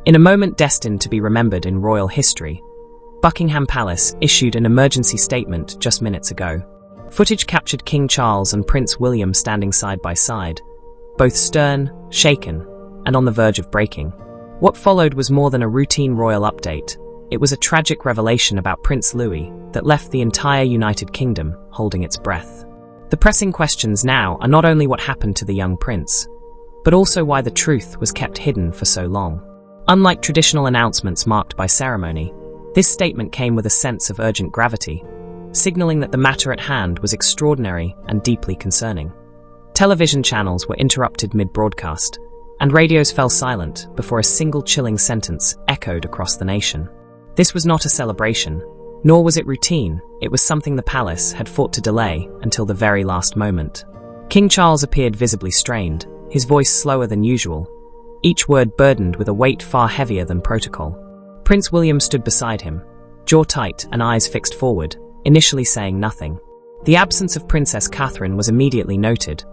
In a moment destined to be remembered in royal history, Buckingham Palace issued an emergency statement just minutes ago. Footage captured King Charles and Prince William standing side by side, both stern, shaken, and on the verge of breaking. What followed was more than a routine royal update. It was a tragic revelation about Prince Louis that left the entire United Kingdom holding its breath. The pressing questions now are not only what happened to the young prince, but also why the truth was kept hidden for so long. Unlike traditional announcements marked by ceremony, this statement came with a sense of urgent gravity, signaling that the matter at hand was extraordinary and deeply concerning. Television channels were interrupted mid-broadcast, and radios fell silent before a single chilling sentence echoed across the nation. This was not a celebration, nor was it routine. It was something the palace had fought to delay until the very last moment. King Charles appeared visibly strained, his voice slower than usual, each word burdened with a weight far heavier than protocol. Prince William stood beside him, jaw tight and eyes fixed forward, initially saying nothing. The absence of Princess Catherine was immediately noted,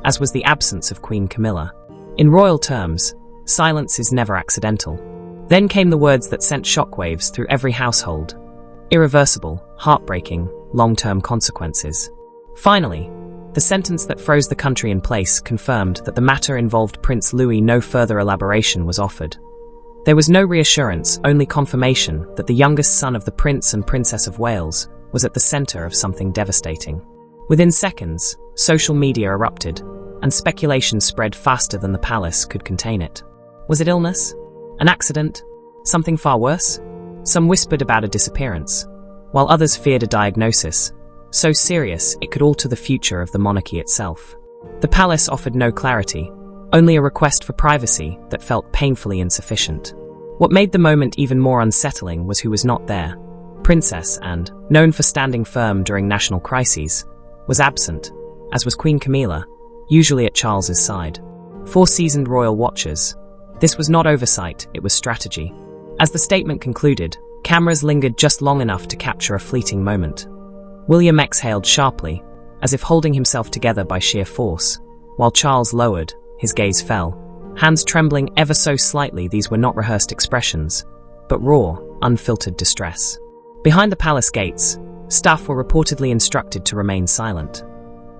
as was the absence of Queen Camilla. In royal terms, silence is never accidental. Then came the words that sent shockwaves through every household. Irreversible, heartbreaking, long-term consequences. Finally, the sentence that froze the country in place confirmed that the matter involved Prince Louis. No further elaboration was offered. There was no reassurance, only confirmation that the youngest son of the Prince and Princess of Wales was at the center of something devastating. Within seconds, social media erupted, and speculation spread faster than the palace could contain it. Was it illness? An accident? Something far worse? Some whispered about a disappearance, while others feared a diagnosis, so serious it could alter the future of the monarchy itself. The palace offered no clarity, only a request for privacy that felt painfully insufficient. What made the moment even more unsettling was who was not there. Princess Anne, known for standing firm during national crises, was absent, as was Queen Camilla, usually at Charles's side. 4 seasoned royal watchers. This was not oversight, it was strategy. As the statement concluded, cameras lingered just long enough to capture a fleeting moment. William exhaled sharply, as if holding himself together by sheer force, while Charles lowered, his gaze fell, hands trembling ever so slightly. These were not rehearsed expressions, but raw, unfiltered distress. Behind the palace gates, staff were reportedly instructed to remain silent.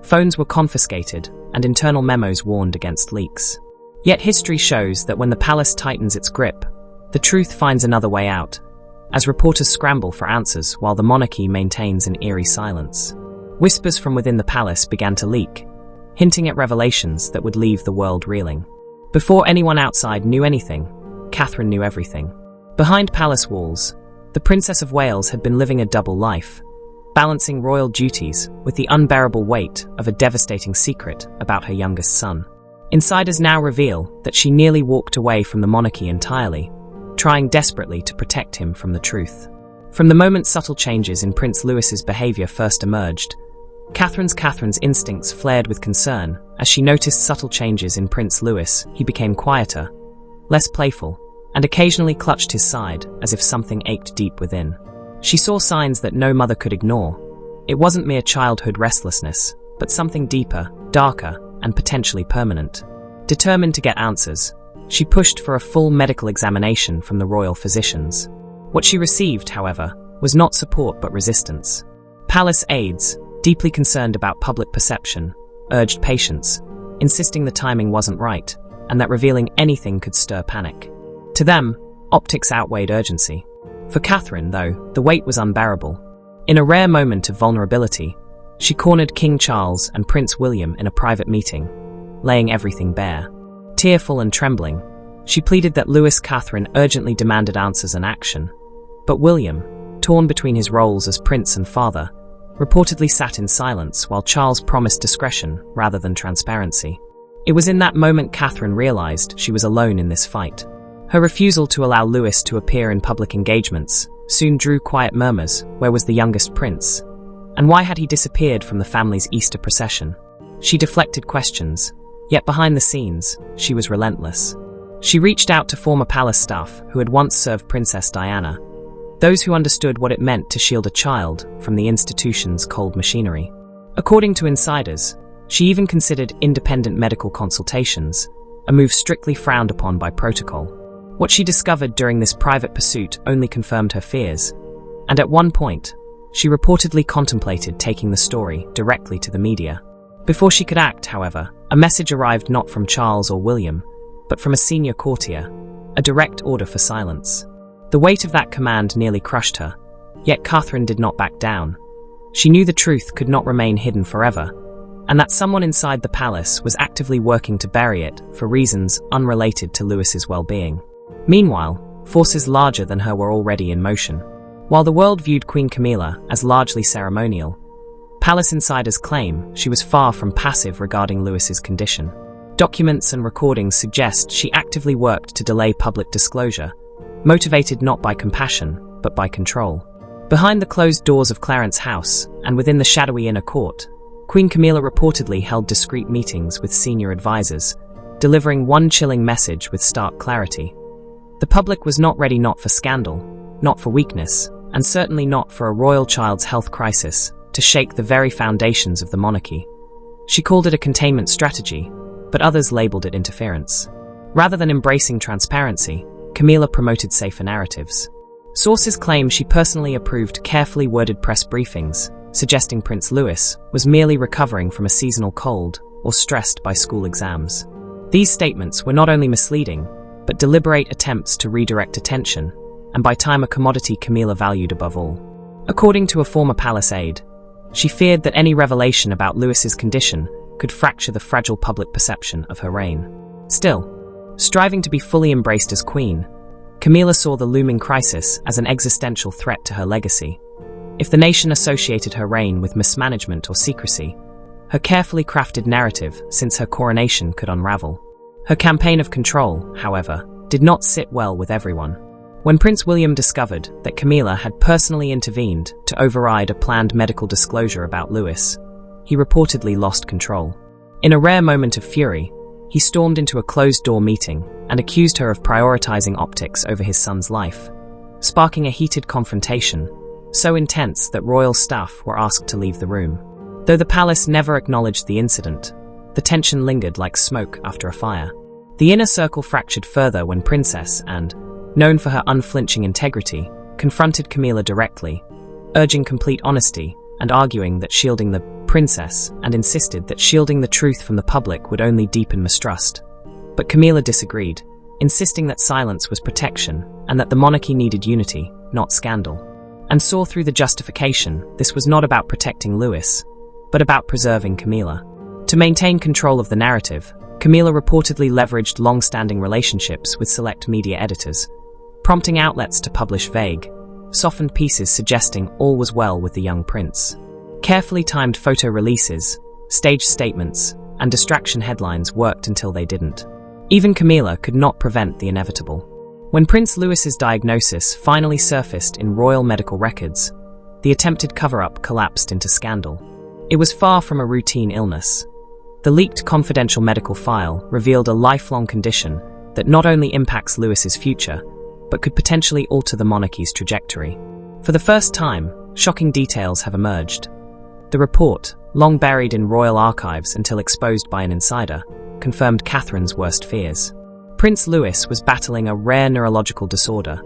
Phones were confiscated, and internal memos warned against leaks. Yet history shows that when the palace tightens its grip, the truth finds another way out, as reporters scramble for answers while the monarchy maintains an eerie silence. Whispers from within the palace began to leak, hinting at revelations that would leave the world reeling. Before anyone outside knew anything, Catherine knew everything. Behind palace walls, the Princess of Wales had been living a double life, balancing royal duties with the unbearable weight of a devastating secret about her youngest son. Insiders now reveal that she nearly walked away from the monarchy entirely, trying desperately to protect him from the truth. From the moment subtle changes in Prince Louis's behavior first emerged, Catherine's instincts flared with concern. As she noticed subtle changes in Prince Louis, he became quieter, less playful, and occasionally clutched his side as if something ached deep within. She saw signs that no mother could ignore. It wasn't mere childhood restlessness, but something deeper, darker, and potentially permanent. Determined to get answers, she pushed for a full medical examination from the royal physicians. What she received, however, was not support but resistance. Palace aides, deeply concerned about public perception, urged patience, insisting the timing wasn't right, and that revealing anything could stir panic. To them, optics outweighed urgency. For Catherine, though, the weight was unbearable. In a rare moment of vulnerability, she cornered King Charles and Prince William in a private meeting, laying everything bare. Tearful and trembling, she pleaded that Catherine urgently demanded answers and action. But William, torn between his roles as prince and father, reportedly sat in silence while Charles promised discretion rather than transparency. It was in that moment Catherine realized she was alone in this fight. Her refusal to allow Louis to appear in public engagements soon drew quiet murmurs. Where was the youngest prince? And why had he disappeared from the family's Easter procession? She deflected questions, yet behind the scenes, she was relentless. She reached out to former palace staff who had once served Princess Diana, those who understood what it meant to shield a child from the institution's cold machinery. According to insiders, she even considered independent medical consultations, a move strictly frowned upon by protocol. What she discovered during this private pursuit only confirmed her fears, and at one point, she reportedly contemplated taking the story directly to the media. Before she could act, however, a message arrived not from Charles or William, but from a senior courtier, a direct order for silence. The weight of that command nearly crushed her, yet Catherine did not back down. She knew the truth could not remain hidden forever, and that someone inside the palace was actively working to bury it for reasons unrelated to Louis's well-being. Meanwhile, forces larger than her were already in motion. While the world viewed Queen Camilla as largely ceremonial, palace insiders claim she was far from passive regarding Louis's condition. Documents and recordings suggest she actively worked to delay public disclosure, motivated not by compassion, but by control. Behind the closed doors of Clarence House, and within the shadowy inner court, Queen Camilla reportedly held discreet meetings with senior advisors, delivering one chilling message with stark clarity. The public was not ready not for scandal, not for weakness, and certainly not for a royal child's health crisis to shake the very foundations of the monarchy. She called it a containment strategy, but others labeled it interference. Rather than embracing transparency, Camilla promoted safer narratives. Sources claim she personally approved carefully worded press briefings, suggesting Prince Louis was merely recovering from a seasonal cold or stressed by school exams. These statements were not only misleading, but deliberate attempts to redirect attention, and by time a commodity Camilla valued above all. According to a former palace aide, she feared that any revelation about Louis's condition could fracture the fragile public perception of her reign. Still, striving to be fully embraced as queen, Camilla saw the looming crisis as an existential threat to her legacy. If the nation associated her reign with mismanagement or secrecy, her carefully crafted narrative since her coronation could unravel. Her campaign of control, however, did not sit well with everyone. When Prince William discovered that Camilla had personally intervened to override a planned medical disclosure about Louis, he reportedly lost control. In a rare moment of fury, he stormed into a closed-door meeting and accused her of prioritizing optics over his son's life, sparking a heated confrontation so intense that royal staff were asked to leave the room. Though the palace never acknowledged the incident, the tension lingered like smoke after a fire. The inner circle fractured further when Princess and, known for her unflinching integrity, confronted Camilla directly, urging complete honesty and arguing that shielding the princess and insisted that shielding the truth from the public would only deepen mistrust. But Camilla disagreed, insisting that silence was protection and that the monarchy needed unity, not scandal. And saw through the justification this was not about protecting Louis, but about preserving Camilla. To maintain control of the narrative, Camilla reportedly leveraged long-standing relationships with select media editors, prompting outlets to publish vague, softened pieces suggesting all was well with the young prince. Carefully timed photo releases, staged statements, and distraction headlines worked until they didn't. Even Camilla could not prevent the inevitable. When Prince Louis's diagnosis finally surfaced in royal medical records, the attempted cover-up collapsed into scandal. It was far from a routine illness. The leaked confidential medical file revealed a lifelong condition that not only impacts Louis's future, but could potentially alter the monarchy's trajectory. For the first time, shocking details have emerged. The report, long buried in royal archives until exposed by an insider, confirmed Catherine's worst fears. Prince Louis was battling a rare neurological disorder,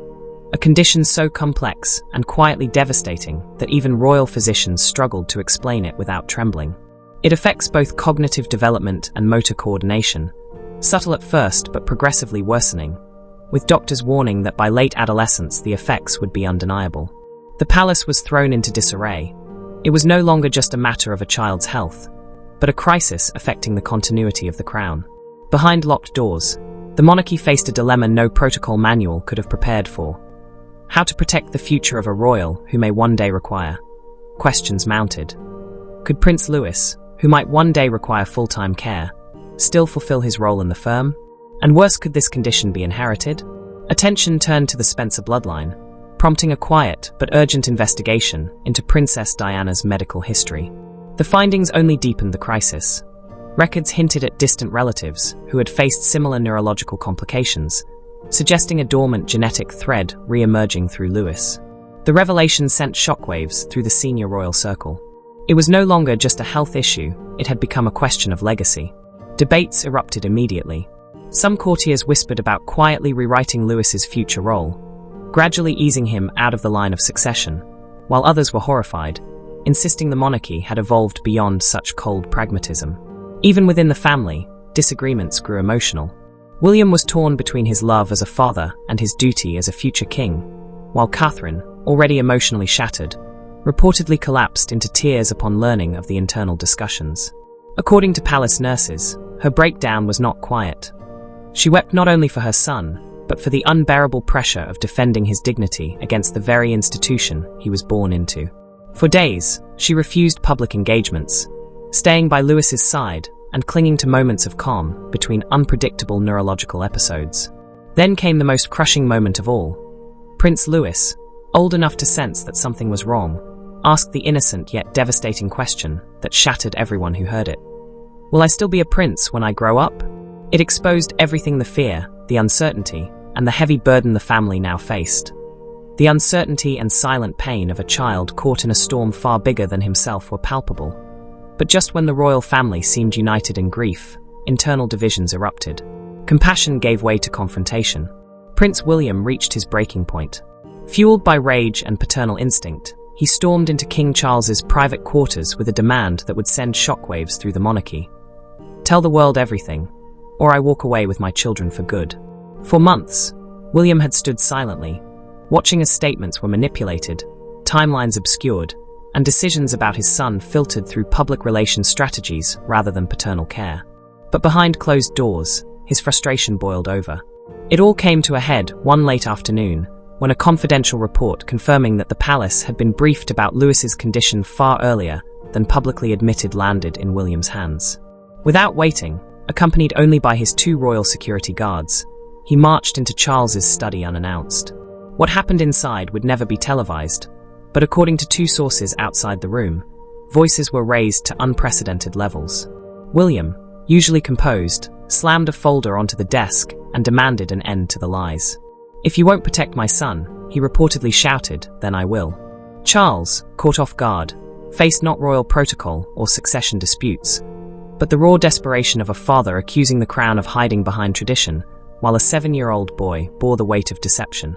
a condition so complex and quietly devastating that even royal physicians struggled to explain it without trembling. It affects both cognitive development and motor coordination, subtle at first but progressively worsening, with doctors warning that by late adolescence the effects would be undeniable. The palace was thrown into disarray. It was no longer just a matter of a child's health, but a crisis affecting the continuity of the crown. Behind locked doors, the monarchy faced a dilemma no protocol manual could have prepared for. How to protect the future of a royal who may one day require. Questions mounted. Could Prince Louis, who might one day require full-time care, still fulfill his role in the firm? And worse, could this condition be inherited? Attention turned to the Spencer bloodline, prompting a quiet but urgent investigation into Princess Diana's medical history. The findings only deepened the crisis. Records hinted at distant relatives who had faced similar neurological complications, suggesting a dormant genetic thread re-emerging through Louis. The revelation sent shockwaves through the senior royal circle. It was no longer just a health issue, it had become a question of legacy. Debates erupted immediately. Some courtiers whispered about quietly rewriting Louis's future role, gradually easing him out of the line of succession, while others were horrified, insisting the monarchy had evolved beyond such cold pragmatism. Even within the family, disagreements grew emotional. William was torn between his love as a father and his duty as a future king, while Catherine, already emotionally shattered, reportedly collapsed into tears upon learning of the internal discussions. According to palace nurses, her breakdown was not quiet. She wept not only for her son, but for the unbearable pressure of defending his dignity against the very institution he was born into. For days, she refused public engagements, staying by Louis's side and clinging to moments of calm between unpredictable neurological episodes. Then came the most crushing moment of all. Prince Louis, old enough to sense that something was wrong, asked the innocent yet devastating question that shattered everyone who heard it. Will I still be a prince when I grow up? It exposed everything: the fear, the uncertainty, and the heavy burden the family now faced. The uncertainty and silent pain of a child caught in a storm far bigger than himself were palpable. But just when the royal family seemed united in grief, internal divisions erupted. Compassion gave way to confrontation. Prince William reached his breaking point. Fueled by rage and paternal instinct, he stormed into King Charles's private quarters with a demand that would send shockwaves through the monarchy. Tell the world everything, or I walk away with my children for good. For months, William had stood silently, watching as statements were manipulated, timelines obscured, and decisions about his son filtered through public relations strategies rather than paternal care. But behind closed doors, his frustration boiled over. It all came to a head one late afternoon, when a confidential report confirming that the palace had been briefed about Louis's condition far earlier than publicly admitted landed in William's hands. Without waiting, accompanied only by his 2 royal security guards, he marched into Charles's study unannounced. What happened inside would never be televised, but according to 2 sources outside the room, voices were raised to unprecedented levels. William, usually composed, slammed a folder onto the desk and demanded an end to the lies. If you won't protect my son, he reportedly shouted, then I will. Charles, caught off guard, faced not royal protocol or succession disputes, but the raw desperation of a father accusing the crown of hiding behind tradition, while a 7-year-old boy bore the weight of deception.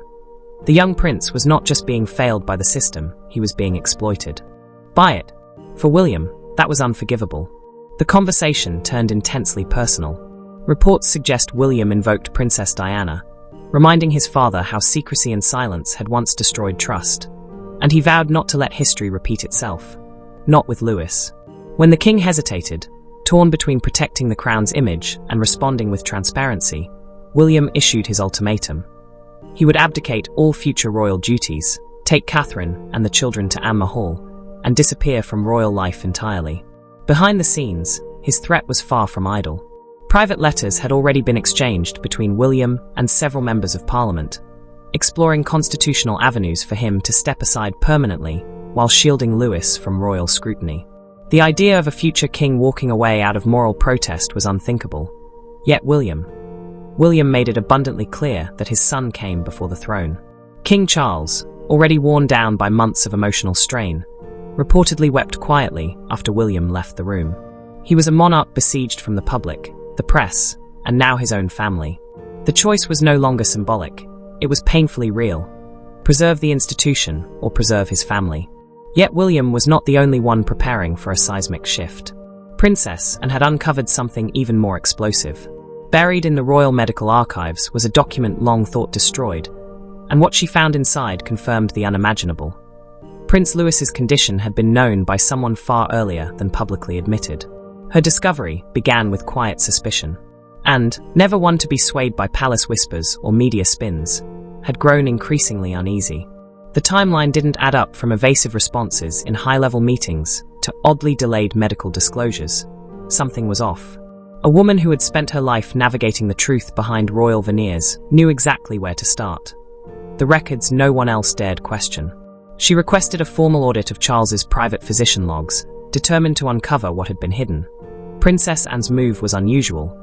The young prince was not just being failed by the system, he was being exploited by it. For William, that was unforgivable. The conversation turned intensely personal. Reports suggest William invoked Princess Diana, reminding his father how secrecy and silence had once destroyed trust, and he vowed not to let history repeat itself. Not with Louis. When the king hesitated, torn between protecting the crown's image and responding with transparency, William issued his ultimatum. He would abdicate all future royal duties, take Catherine and the children to Anne Hall, and disappear from royal life entirely. Behind the scenes, his threat was far from idle. Private letters had already been exchanged between William and several members of Parliament, exploring constitutional avenues for him to step aside permanently while shielding Louis from royal scrutiny. The idea of a future king walking away out of moral protest was unthinkable. Yet William made it abundantly clear that his son came before the throne. King Charles, already worn down by months of emotional strain, reportedly wept quietly after William left the room. He was a monarch besieged from the public, the press, and now his own family. The choice was no longer symbolic, it was painfully real. Preserve the institution or preserve his family. Yet William was not the only one preparing for a seismic shift. Princess Anne had uncovered something even more explosive. Buried in the Royal Medical Archives was a document long thought destroyed, and what she found inside confirmed the unimaginable. Prince Louis's condition had been known by someone far earlier than publicly admitted. Her discovery began with quiet suspicion, and, never one to be swayed by palace whispers or media spins, had grown increasingly uneasy. The timeline didn't add up from evasive responses in high-level meetings to oddly delayed medical disclosures. Something was off. A woman who had spent her life navigating the truth behind royal veneers knew exactly where to start. The records no one else dared question. She requested a formal audit of Charles's private physician logs, determined to uncover what had been hidden. Princess Anne's move was unusual,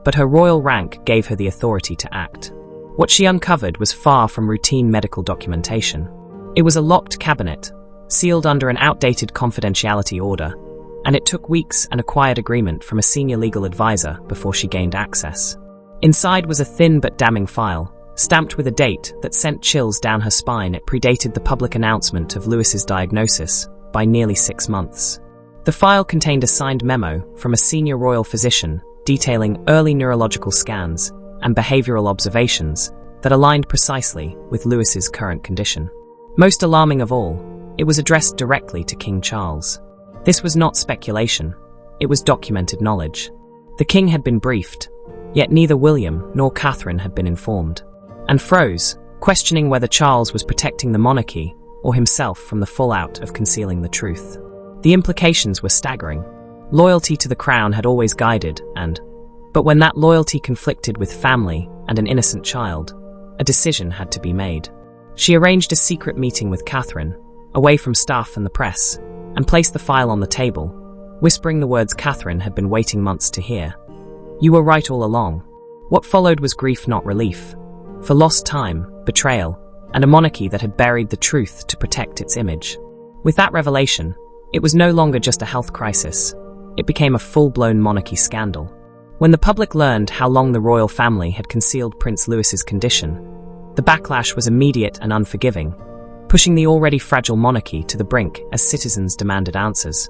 but her royal rank gave her the authority to act. What she uncovered was far from routine medical documentation. It was a locked cabinet, sealed under an outdated confidentiality order, and it took weeks and a quiet agreement from a senior legal advisor before she gained access. Inside was a thin but damning file, stamped with a date that sent chills down her spine. It predated the public announcement of Lewis's diagnosis by nearly 6 months. The file contained a signed memo from a senior royal physician detailing early neurological scans and behavioral observations that aligned precisely with Lewis's current condition. Most alarming of all, it was addressed directly to King Charles. This was not speculation, it was documented knowledge. The king had been briefed, yet neither William nor Catherine had been informed, and froze, questioning whether Charles was protecting the monarchy or himself from the fallout of concealing the truth. The implications were staggering. Loyalty to the crown had always guided, but when that loyalty conflicted with family and an innocent child, a decision had to be made. She arranged a secret meeting with Catherine, away from staff and the press, and placed the file on the table, whispering the words Catherine had been waiting months to hear. "You were right all along." What followed was grief, not relief, for lost time, betrayal, and a monarchy that had buried the truth to protect its image. With that revelation, it was no longer just a health crisis. It became a full-blown monarchy scandal. When the public learned how long the royal family had concealed Prince Lewis's condition, the backlash was immediate and unforgiving, pushing the already fragile monarchy to the brink as citizens demanded answers.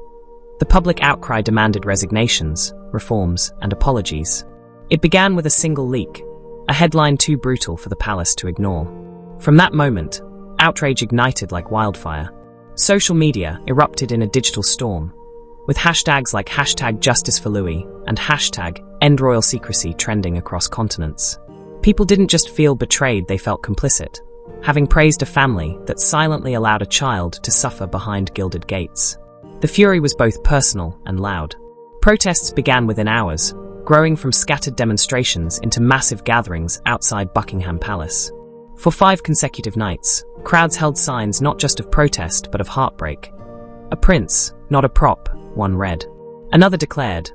The public outcry demanded resignations, reforms, and apologies. It began with a single leak, a headline too brutal for the palace to ignore. From that moment, outrage ignited like wildfire. Social media erupted in a digital storm, with hashtags like #JusticeForLouis and #EndRoyalSecrecy trending across continents. People didn't just feel betrayed, they felt complicit, having praised a family that silently allowed a child to suffer behind gilded gates. The fury was both personal and loud. Protests began within hours, growing from scattered demonstrations into massive gatherings outside Buckingham Palace. For 5 consecutive nights, crowds held signs not just of protest but of heartbreak. "A prince, not a prop," one read. Another declared,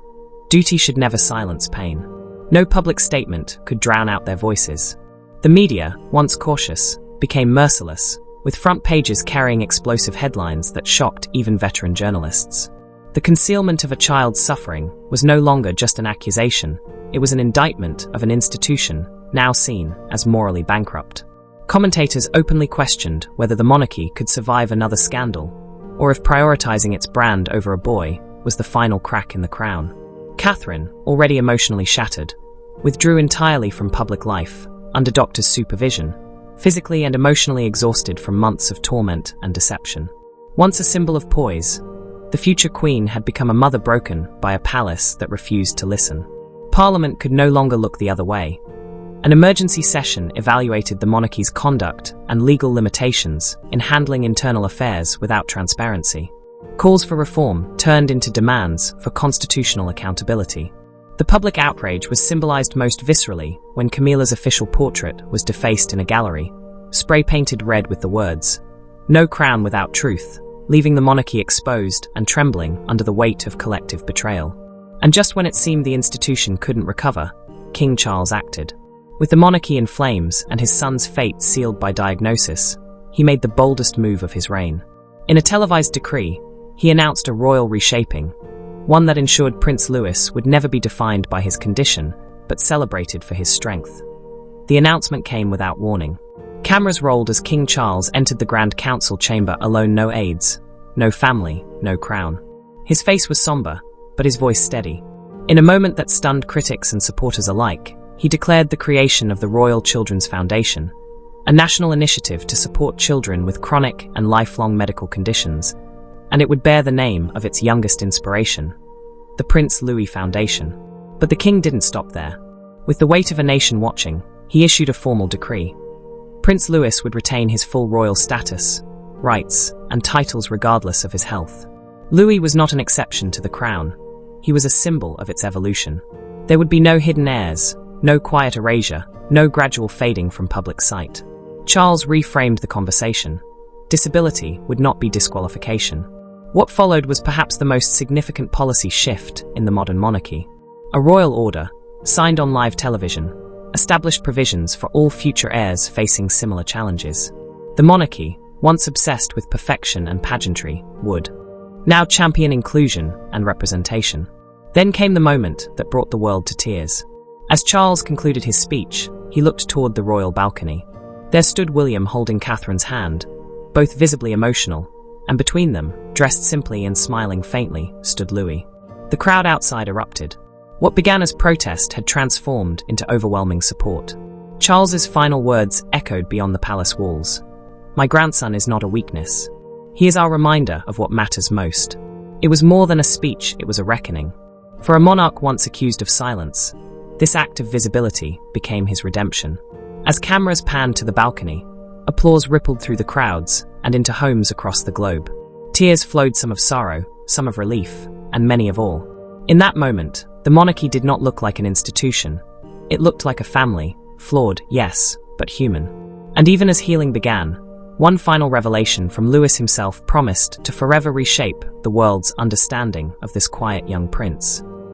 "Duty should never silence pain." No public statement could drown out their voices. The media, once cautious, became merciless, with front pages carrying explosive headlines that shocked even veteran journalists. The concealment of a child's suffering was no longer just an accusation, it was an indictment of an institution now seen as morally bankrupt. Commentators openly questioned whether the monarchy could survive another scandal, or if prioritizing its brand over a boy was the final crack in the crown. Catherine, already emotionally shattered, withdrew entirely from public life, under doctors' supervision, physically and emotionally exhausted from months of torment and deception. Once a symbol of poise, the future queen had become a mother broken by a palace that refused to listen. Parliament could no longer look the other way. An emergency session evaluated the monarchy's conduct and legal limitations in handling internal affairs without transparency. Calls for reform turned into demands for constitutional accountability. The public outrage was symbolized most viscerally when Camilla's official portrait was defaced in a gallery, spray-painted red with the words, "No crown without truth," leaving the monarchy exposed and trembling under the weight of collective betrayal. And just when it seemed the institution couldn't recover, King Charles acted. With the monarchy in flames and his son's fate sealed by diagnosis, he made the boldest move of his reign. In a televised decree, he announced a royal reshaping, one that ensured Prince Louis would never be defined by his condition, but celebrated for his strength. The announcement came without warning. Cameras rolled as King Charles entered the Grand Council chamber alone, no aides, no family, no crown. His face was somber, but his voice steady. In a moment that stunned critics and supporters alike, he declared the creation of the Royal Children's Foundation, a national initiative to support children with chronic and lifelong medical conditions, and it would bear the name of its youngest inspiration, the Prince Louis Foundation. But the king didn't stop there. With the weight of a nation watching, he issued a formal decree. Prince Louis would retain his full royal status, rights, and titles regardless of his health. Louis was not an exception to the crown. He was a symbol of its evolution. There would be no hidden heirs, no quiet erasure, no gradual fading from public sight. Charles reframed the conversation. Disability would not be disqualification. What followed was perhaps the most significant policy shift in the modern monarchy. A royal order, signed on live television, established provisions for all future heirs facing similar challenges. The monarchy, once obsessed with perfection and pageantry, would now champion inclusion and representation. Then came the moment that brought the world to tears. As Charles concluded his speech, he looked toward the royal balcony. There stood William holding Catherine's hand, both visibly emotional, and between them, dressed simply and smiling faintly, stood Louis. The crowd outside erupted. What began as protest had transformed into overwhelming support. Charles's final words echoed beyond the palace walls. "My grandson is not a weakness. He is our reminder of what matters most." It was more than a speech, it was a reckoning. For a monarch once accused of silence, this act of visibility became his redemption. As cameras panned to the balcony, applause rippled through the crowds and into homes across the globe. Tears flowed, some of sorrow, some of relief, and many of awe. In that moment, the monarchy did not look like an institution. It looked like a family, flawed, yes, but human. And even as healing began, one final revelation from Louis himself promised to forever reshape the world's understanding of this quiet young prince.